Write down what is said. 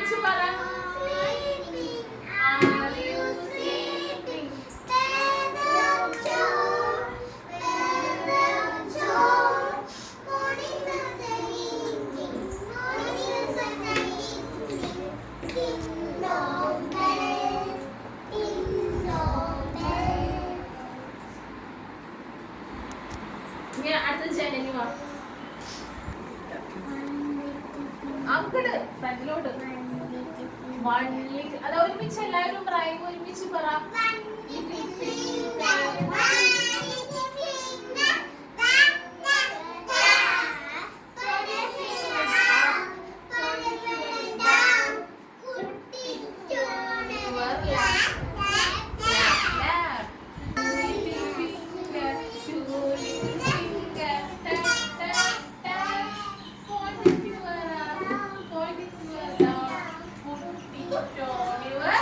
ഒരുമിച്ച് പറ. Are you sleeping? Stand up tall. Stand up tall. Morning is evening. Morning is evening. Ding dong bell. Ding dong bell. ഇനി അടുത്ത ജനനി വാ. അങ്ങോട്ട് ഫ്രണ്ടിലോട്ട്. അത് ഒരുമിച്ച് എല്ലാവരും റൈം ഒരുമിച്ച് പറ. Show your